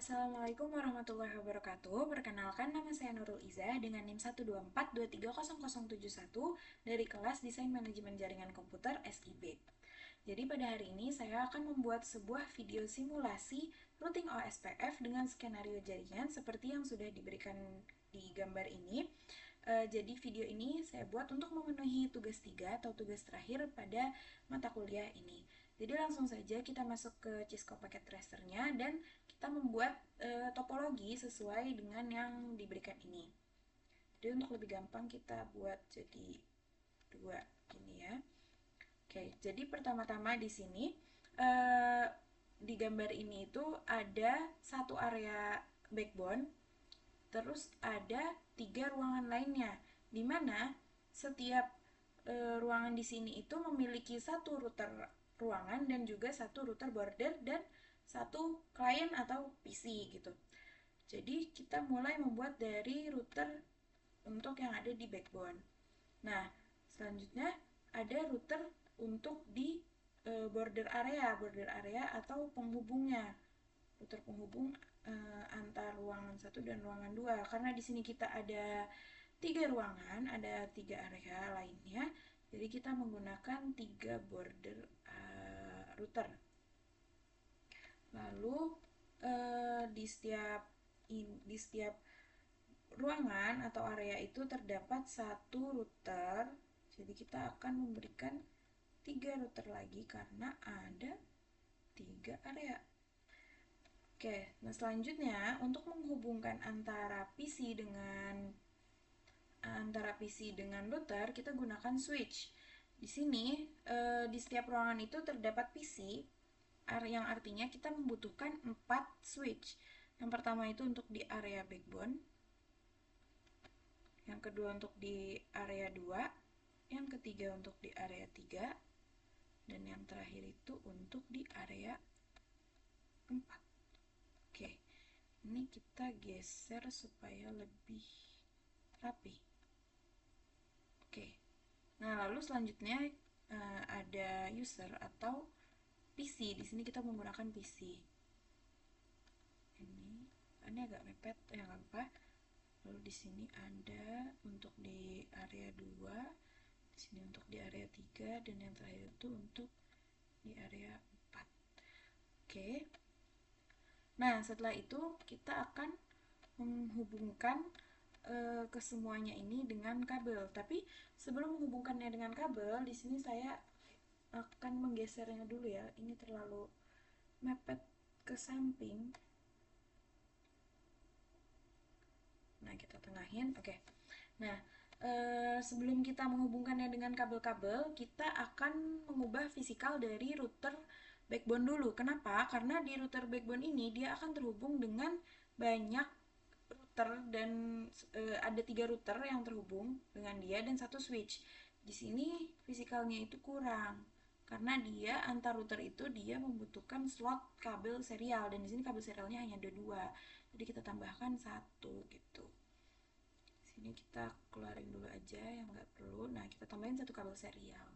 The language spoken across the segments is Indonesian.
Assalamualaikum warahmatullahi wabarakatuh. Perkenalkan, nama saya Nurul Izzah dengan NIM 124230071 dari kelas Desain Manajemen Jaringan Komputer SIB. Jadi pada hari ini saya akan membuat sebuah video simulasi routing OSPF dengan skenario jaringan seperti yang sudah diberikan di gambar ini. Jadi video ini saya buat untuk memenuhi tugas 3 atau tugas terakhir pada mata kuliah ini. Jadi langsung saja kita masuk ke Cisco Packet Tracer-nya dan kita membuat topologi sesuai dengan yang diberikan ini. Jadi untuk lebih gampang kita buat jadi dua gini ya. Oke, jadi pertama-tama di sini eh, di gambar ini itu ada satu area backbone, terus ada tiga ruangan lainnya, di mana setiap ruangan di sini itu memiliki satu router ruangan dan juga satu router border dan satu klien atau PC gitu. Jadi kita mulai membuat dari router untuk yang ada di backbone. Nah, selanjutnya ada router untuk di border area atau penghubungnya. Router penghubung antar ruangan satu dan ruangan 2. Karena di sini kita ada tiga ruangan, ada tiga area lainnya. Jadi kita menggunakan tiga border router. Lalu di setiap ruangan atau area itu terdapat satu router. Jadi kita akan memberikan tiga router lagi karena ada tiga area. Oke, nah selanjutnya untuk menghubungkan antara PC dengan router kita gunakan switch. Di sini di setiap ruangan itu terdapat PC yang artinya kita membutuhkan 4 switch. Yang pertama itu untuk di area backbone, yang kedua untuk di area 2, yang ketiga untuk di area 3, dan yang terakhir itu untuk di area 4. Oke, ini kita geser supaya lebih rapi. Oke, nah lalu selanjutnya ada user atau PC. Di sini kita menggunakan PC. Ini agak mepet, ya nggak apa-apa. Lalu di sini ada untuk di area 2, di sini untuk di area 3, dan yang terakhir itu untuk di area 4. Oke. Nah, setelah itu kita akan menghubungkan ke semuanya ini dengan kabel. Tapi sebelum menghubungkannya dengan kabel, di sini saya akan menggesernya dulu ya. Ini terlalu mepet ke samping. Nah, kita tengahin. Oke. Nah, sebelum kita menghubungkannya dengan kabel-kabel, kita akan mengubah fisikal dari router backbone dulu. Kenapa? Karena di router backbone ini dia akan terhubung dengan banyak router dan ada tiga router yang terhubung dengan dia dan satu switch. Di sini fisikalnya itu kurang karena dia antar router itu dia membutuhkan slot kabel serial dan di sini kabel serialnya hanya ada dua. Jadi kita tambahkan satu gitu. Sini kita keluarin dulu aja yang nggak perlu. Nah, kita tambahin satu kabel serial.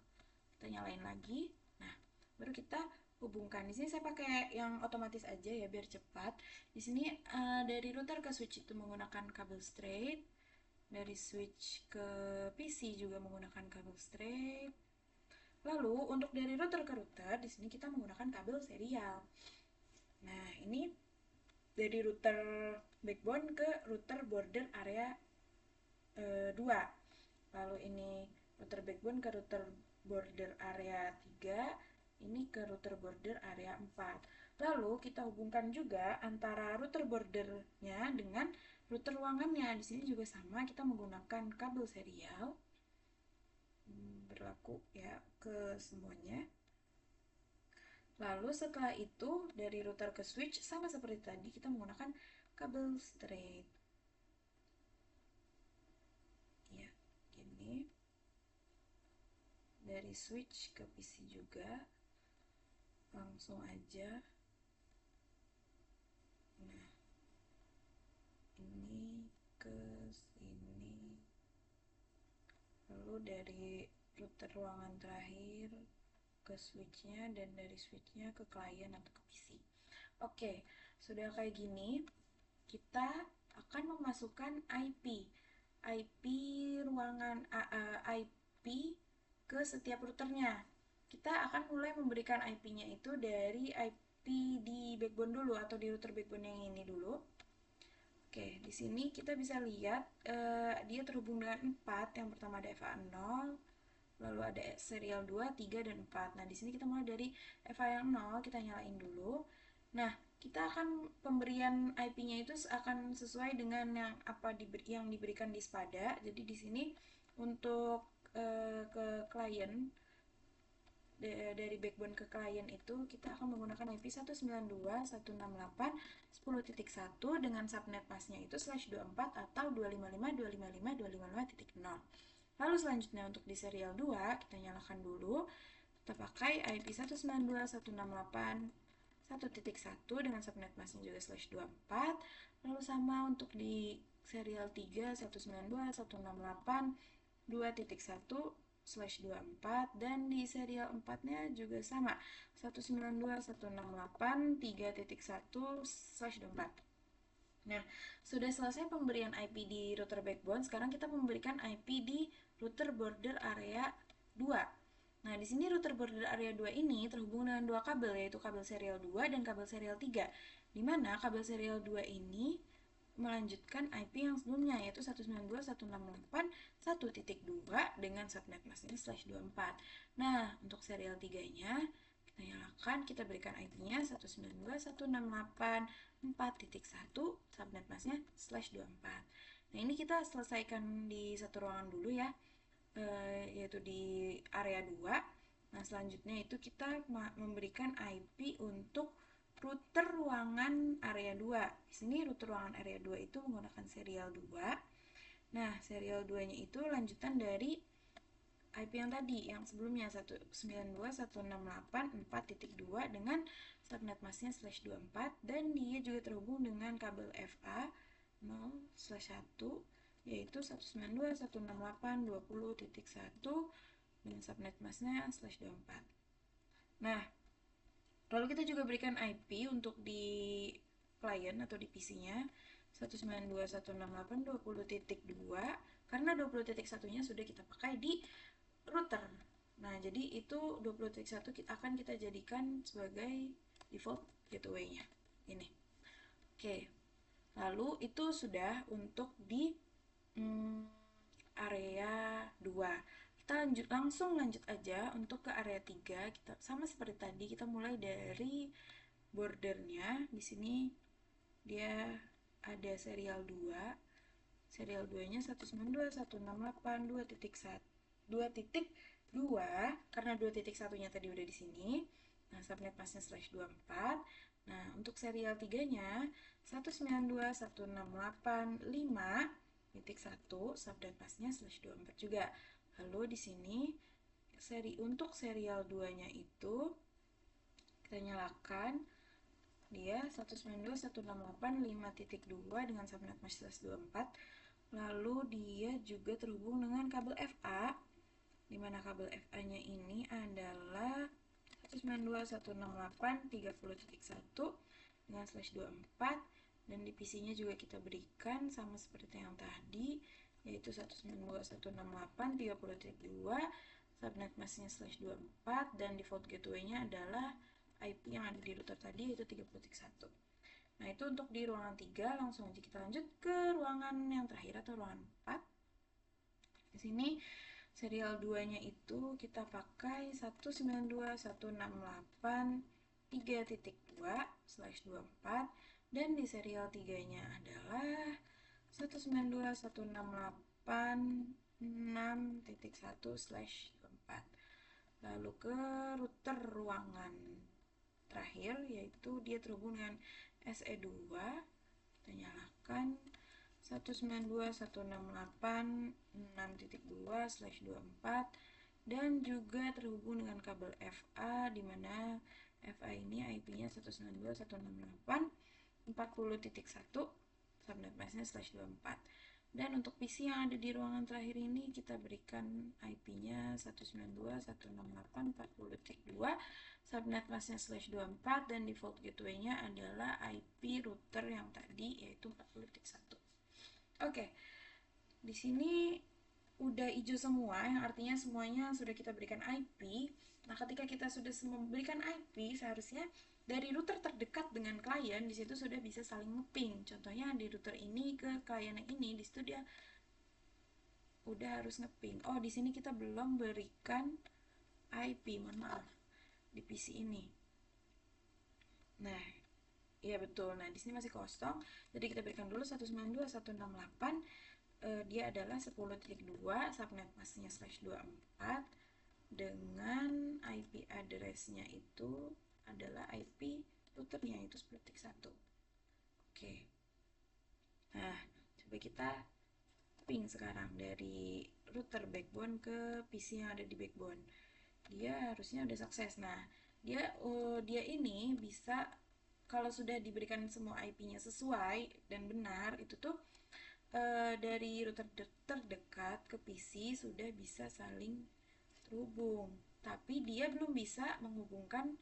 Kita nyalain lagi. Nah, baru kita hubungkan. Di sini saya pakai yang otomatis aja ya biar cepat. Di sini dari router ke switch itu menggunakan kabel straight. Dari switch ke PC juga menggunakan kabel straight. Lalu untuk dari router ke router di sini kita menggunakan kabel serial. Nah, ini dari router backbone ke router border area 2. Lalu ini router backbone ke router border area 3, ini ke router border area 4. Lalu kita hubungkan juga antara router bordernya dengan router ruangannya. Di sini juga sama, kita menggunakan kabel serial. Berlaku ya ke semuanya. Lalu setelah itu dari router ke switch sama seperti tadi, kita menggunakan kabel straight. Ya, gini. Dari switch ke PC juga langsung aja. Nah, ini ke sini. Lalu dari router ruangan terakhir ke switchnya dan dari switchnya ke klien atau ke PC. Oke, sudah kayak gini, kita akan memasukkan IP ruangan IP ke setiap routernya. Kita akan mulai memberikan IP-nya itu dari IP di backbone dulu atau di router backbone yang ini dulu. Oke, di sini kita bisa lihat dia terhubung dengan 4. Yang pertama ada FA0, lalu ada serial 2, 3, dan 4. Nah, di sini kita mulai dari FA yang 0, kita nyalain dulu. Nah, kita akan pemberian IP-nya itu akan sesuai dengan yang diberikan di SPADA. Jadi di sini untuk ke klien, dari backbone ke klien itu kita akan menggunakan IP 192.168.10.1 dengan subnet masknya itu /24 atau 255.255.255.0. Lalu selanjutnya untuk di serial 2 kita nyalakan dulu, kita pakai IP 192.168.1.1 dengan subnet masknya juga /24. Lalu sama untuk di serial 3 192.168.2.1/24 dan di serial 4-nya juga sama 192.168.3.1/24. Nah, sudah selesai pemberian IP di router backbone, sekarang kita memberikan IP di router border area 2. Nah, di sini router border area 2 ini terhubung dengan dua kabel, yaitu kabel serial 2 dan kabel serial 3. Di mana kabel serial 2 ini melanjutkan IP yang sebelumnya, yaitu 192.168.1.2 dengan subnet masknya /24. Nah, untuk serial 3-nya kita nyalakan, kita berikan IP-nya 192.168.4.1 subnet masknya /24. Nah, ini kita selesaikan di satu ruangan dulu ya, yaitu di area 2. Nah, selanjutnya itu kita memberikan IP untuk router ruangan area 2. Di sini router ruangan area 2 itu menggunakan serial 2. Nah, serial 2-nya itu lanjutan dari IP yang tadi, yang sebelumnya 192.168.4.2 dengan subnet masknya /24 dan dia juga terhubung dengan kabel FA 0/1 yaitu 192.168.20.1 dengan subnet masknya /24. Nah, lalu kita juga berikan IP untuk di client atau di PC-nya 192.168.20.2 karena 20.1-nya sudah kita pakai di router. Nah, jadi itu 20.1 akan kita jadikan sebagai default gateway-nya. Ini. Oke. Lalu itu sudah untuk di area 2. Kita langsung lanjut aja untuk ke area 3. Kita sama seperti tadi, kita mulai dari bordernya. Di sini dia ada serial 2. Serial 2-nya 192.168.2.2 karena 2.1-nya tadi udah di sini. Nah, subnet masknya /24. Nah, untuk serial 3-nya 192.168.5.1 subnet masknya /24 juga. Lalu di sini untuk serial 2-nya itu kita nyalakan dia 192.168.5.2 dengan subnet mask /24. Lalu dia juga terhubung dengan kabel FA, di mana kabel FA-nya ini adalah 192.168.30.1 dengan /24 dan di PC-nya juga kita berikan sama seperti yang tadi, yaitu 192.168.30.2 subnet masknya /24 dan default gateway-nya adalah IP yang ada di router tadi, yaitu 30.1. Nah, itu untuk di ruangan 3. Langsung aja kita lanjut ke ruangan yang terakhir atau ruangan 4. Di sini serial 2-nya itu kita pakai 192.168.3.2/24 dan di serial 3-nya adalah 192.168.6.1/24. Lalu ke router ruangan terakhir, yaitu dia terhubung dengan SE2. Kita nyalakan 192.168.6.2/24 dan juga terhubung dengan kabel FA, di mana FA ini IP-nya 192.168.40.1 subnet masknya /24. Dan untuk PC yang ada di ruangan terakhir ini kita berikan IP-nya 192.168.40.2, subnet masknya /24, dan default gateway-nya adalah IP router yang tadi yaitu 40.1. Oke, di sini udah hijau semua, yang artinya semuanya sudah kita berikan IP. Nah, ketika kita sudah memberikan IP, seharusnya dari router terdekat dengan klien di situ sudah bisa saling ngeping. Contohnya di router ini ke klien yang ini, di situ dia udah harus ngeping. Oh, di sini kita belum berikan IP, mohon maaf, di PC ini. Nah, iya betul. Nah, di sini masih kosong. Jadi kita berikan dulu 192.168. Dia adalah 10.2, subnet masknya /24, dengan IP address-nya itu adalah IP routernya, itu 10.1. Oke. Nah, coba kita ping sekarang dari router backbone ke PC yang ada di backbone. Dia harusnya udah sukses. Nah, dia ini bisa, kalau sudah diberikan semua IP-nya sesuai dan benar, itu tuh dari router terdekat ke PC sudah bisa saling terhubung. Tapi dia belum bisa menghubungkan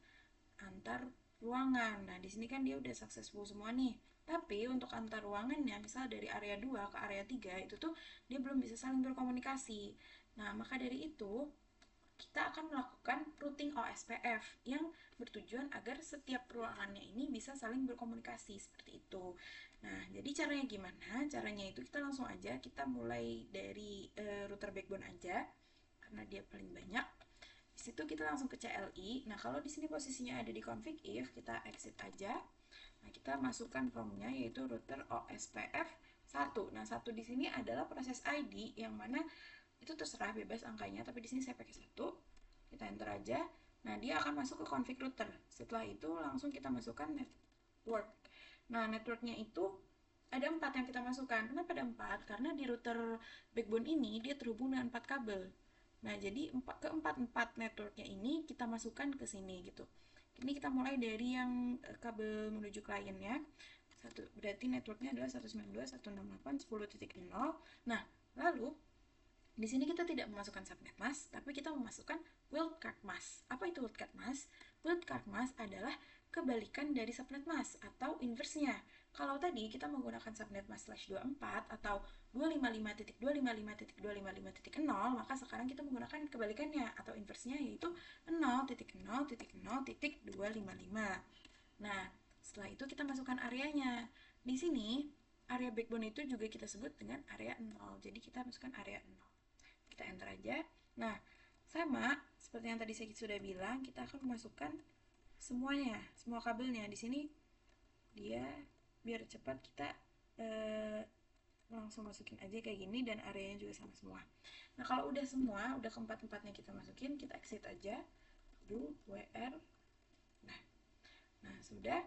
antar ruangan. Nah, di sini kan dia udah successful semua nih. Tapi untuk antar ruangannya, misal dari area 2 ke area 3, itu tuh dia belum bisa saling berkomunikasi. Nah, maka dari itu kita akan melakukan routing OSPF yang bertujuan agar setiap ruangannya ini bisa saling berkomunikasi seperti itu. Nah, jadi caranya gimana? Caranya itu kita langsung aja, kita mulai dari router backbone aja karena dia paling banyak. Di situ kita langsung ke CLI. Nah, kalau di sini posisinya ada di config if, kita exit aja. Nah, kita masukkan promnya yaitu router OSPF 1. Nah, 1 di sini adalah proses ID yang mana itu terserah bebas angkanya, tapi di sini saya pakai 1. Kita enter aja. Nah, dia akan masuk ke config router. Setelah itu langsung kita masukkan network. Nah, networknya itu ada 4 yang kita masukkan. Kenapa ada 4? Karena di router backbone ini dia terhubung dengan 4 kabel. Nah, jadi keempat networknya ini kita masukkan ke sini gitu. Ini kita mulai dari yang kabel menuju kliennya. Berarti networknya adalah 192.168.10.0. Nah, lalu di sini kita tidak memasukkan subnet mask, tapi kita memasukkan wildcard mask. Apa itu wildcard mask? Wildcard mask adalah kebalikan dari subnet mask atau inverse-nya. Kalau tadi kita menggunakan subnet mask /24 atau 255.255.255.0, maka sekarang kita menggunakan kebalikannya atau inverse-nya, yaitu 0.0.0.255. Nah, setelah itu kita masukkan areanya. Di sini area backbone itu juga kita sebut dengan area 0. Jadi kita masukkan area 0. Kita enter aja. Nah, sama seperti yang tadi saya sudah bilang, kita akan memasukkan semuanya, semua kabelnya. Di sini dia biar cepat kita langsung masukin aja kayak gini, dan areanya juga sama semua. Nah, kalau udah semua, udah keempat-empatnya kita masukin, kita exit aja. Do WR. Nah, sudah.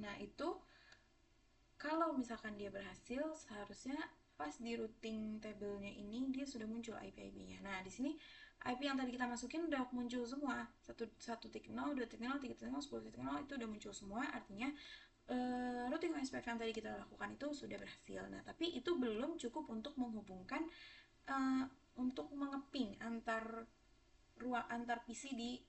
Nah, itu kalau misalkan dia berhasil, seharusnya pas di routing table-nya ini dia sudah muncul IP-IP-nya. Nah, di sini IP yang tadi kita masukin udah muncul semua. 1.0, 2.0, 3.0, 10.0 itu udah muncul semua. Artinya routing OSPF yang tadi kita lakukan itu sudah berhasil. Nah, tapi itu belum cukup untuk menghubungkan untuk mengeping antar PC di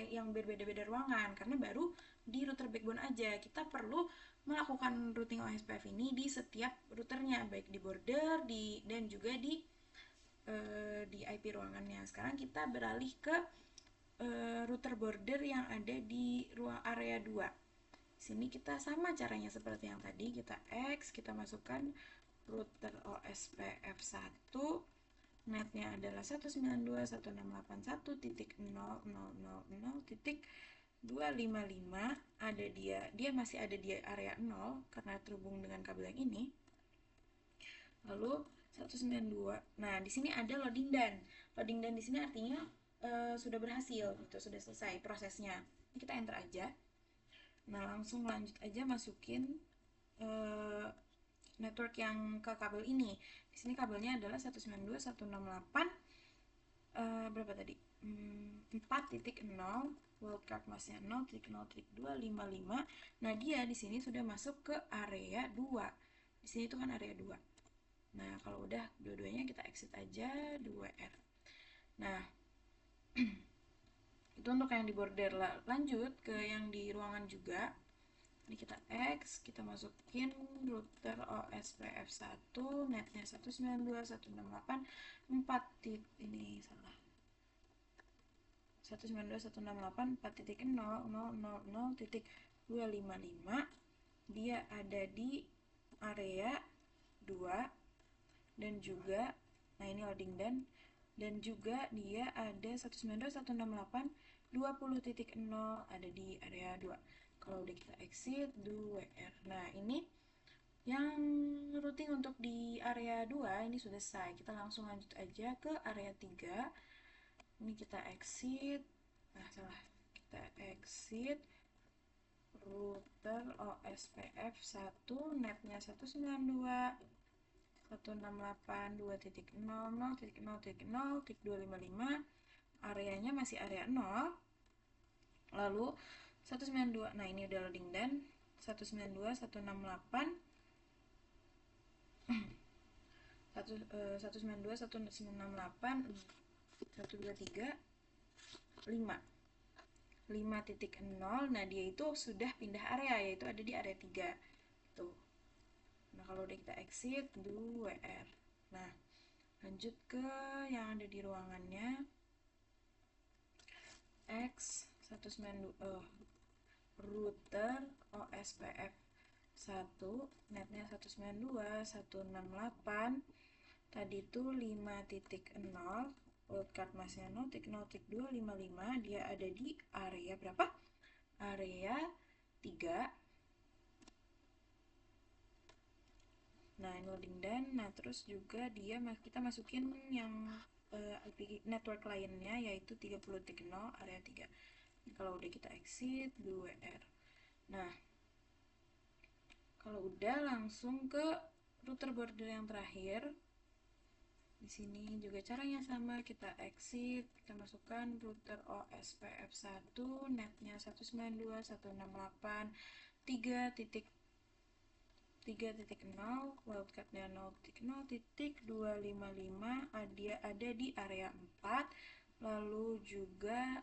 yang berbeda-beda ruangan, karena baru di router backbone aja. Kita perlu melakukan routing OSPF ini di setiap routernya, baik di border dan juga di IP ruangannya. Sekarang kita beralih ke router border yang ada di ruang area 2. Sini kita sama caranya seperti yang tadi, kita kita masukkan router OSPF 1. Netnya adalah 192.168.0.000.255. Ada dia masih ada di area 0 karena terhubung dengan kabel yang ini. Lalu 192. Nah, di sini ada loading dan. Loading dan di sini artinya sudah berhasil, gitu, sudah selesai prosesnya. Ini kita enter aja. Nah, langsung lanjut aja masukin network yang ke kabel ini. Di sini kabelnya adalah 192.168 berapa tadi? 4.0, wildcard masknya 0.0.255. Nah, dia di sini sudah masuk ke area 2. Di sini itu kan area 2. Nah, kalau udah dua-duanya kita exit aja 2R. Nah, itu untuk yang di border. Lanjut ke yang di ruangan juga. Ini kita X, kita masukin router OSPF1, netnya 192.168.4 ini salah. 192.168.4.0.000.255. Dia ada di area 2 dan juga, nah ini loading dan juga dia ada 192.168.20.0 ada di area 2. Kalau udah kita exit 2R. Nah, ini yang routing untuk di area 2 ini sudah selesai. Kita langsung lanjut aja ke area 3. Ini kita exit. Nah, salah. Kita exit router OSPF1 netnya 192.168.2.0.0.0.255. Areanya masih area 0. Lalu 192, nah ini udah loading dan 192.168 5.0. Nah, dia itu sudah pindah area, yaitu ada di area 3 tuh. Nah, kalau udah kita exit 2R. Nah, lanjut ke yang ada di ruangannya. X 192 router OSPF 1 netnya 192.168. Tadi itu 5.0 wildcard masnya 0.0.255. Dia ada di area berapa? Area 3. Nah, ini loading dan nah terus juga dia kita masukin yang IP network lainnya yaitu 30.0 area 3. Kalau udah kita exit 2R. Nah, kalau udah langsung ke router border yang terakhir. Di sini juga caranya sama, kita exit, kita masukkan router OSPF1 netnya 192.168.3.0 wildcardnya 0.0.255. Dia ada di area 4. Lalu juga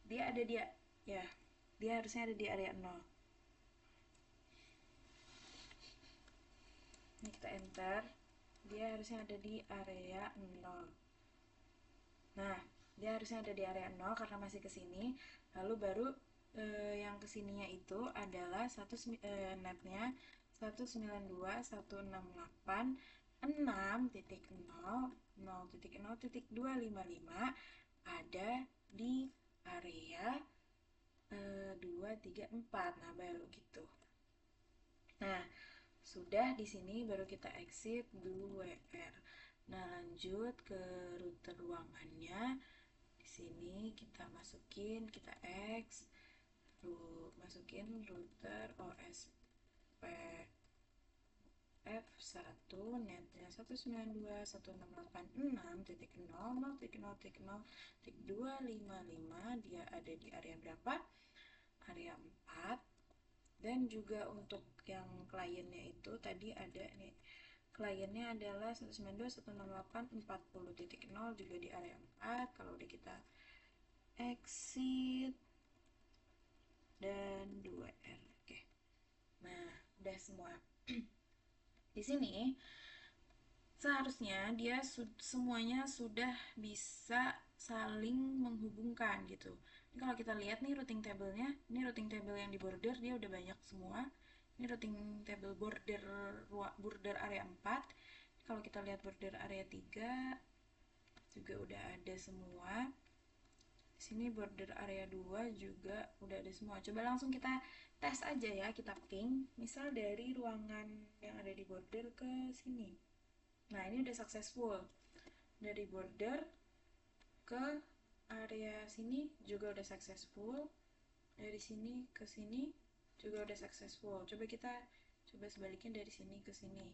dia ada di ya dia harusnya ada di area 0. Ini kita enter, dia harusnya ada di area 0. Nah, dia harusnya ada di area 0 karena masih kesini. Lalu baru yang kesininya itu adalah netnya 192.168.6.0.0.255 ada di area 2, 3, 4. Nah, baru gitu. Nah, sudah di sini baru kita exit 2R. Nah, lanjut ke router ruangannya. Di sini kita masukin, kita X, masukin router OSPF1 netnya 192.168.6.0.0.255. Dia ada di area berapa? Area 4. Dan juga untuk yang kliennya itu tadi ada nih, kliennya adalah 192.168.40.0 juga di area 4. Kalau udah kita exit dan 2R. Oke. Nah, udah semua. Di sini seharusnya dia semuanya sudah bisa saling menghubungkan gitu. Ini kalau kita lihat nih routing table-nya, ini routing table yang di border dia udah banyak semua. Ini routing table border area 4. Kalau kita lihat border area 3 juga udah ada semua. Di sini border area 2 juga udah ada semua. Coba langsung kita tes aja ya, kita ping. Misal dari ruangan yang ada di border ke sini. Nah, ini udah successful. Dari border ke area sini juga udah successful. Dari sini ke sini juga udah successful. Coba sebaliknya dari sini ke sini.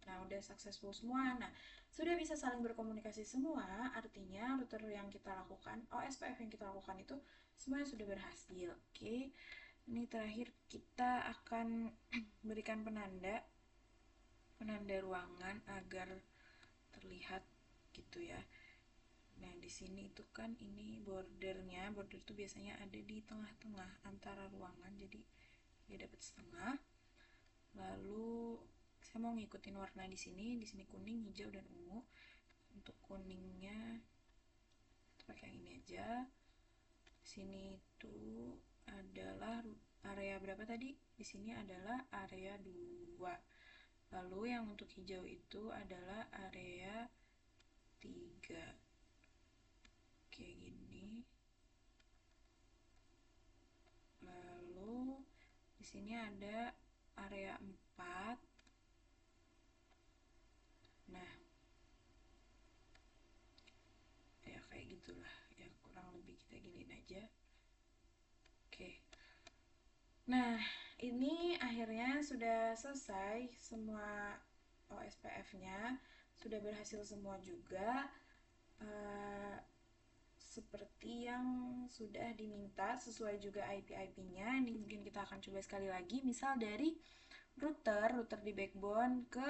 Nah, udah successful semua. Nah, sudah bisa saling berkomunikasi semua. Artinya router yang kita lakukan, OSPF yang kita lakukan itu semuanya sudah berhasil. Oke. Ini terakhir kita akan berikan penanda. penanda ruangan agar terlihat gitu ya. Nah, di sini itu kan ini bordernya. Border itu biasanya ada di tengah-tengah antara ruangan, jadi dia dapat setengah. Lalu saya mau ngikutin warna di sini. Di sini kuning, hijau, dan ungu. Untuk kuningnya kita pakai yang ini aja. Di sini itu adalah area berapa tadi? Di sini adalah area 2. Lalu yang untuk hijau itu adalah area 3. Kayak gini. Lalu di sini ada area 4. Nah, ya kayak gitulah. Ya kurang lebih kita giniin aja. Oke. Nah, ini akhirnya sudah selesai semua OSPF-nya. Sudah berhasil semua juga. Seperti yang sudah diminta, sesuai juga IP-IP-nya. Ini mungkin kita akan coba sekali lagi. Misal dari router di backbone ke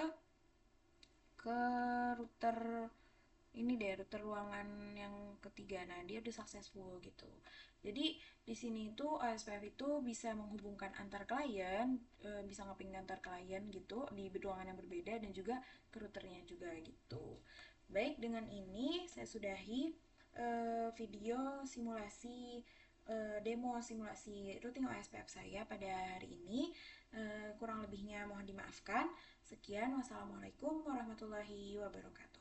router ini deh, router ruangan yang ketiga. Nah, dia udah successful gitu. Jadi di sini itu OSPF itu bisa menghubungkan antar klien, bisa ngeping antar klien gitu di ruangan yang berbeda, dan juga ke routernya juga gitu. Baik, dengan ini saya sudahi video simulasi, demo simulasi routing OSPF saya pada hari ini. Kurang lebihnya mohon dimaafkan. Sekian, wassalamualaikum warahmatullahi wabarakatuh.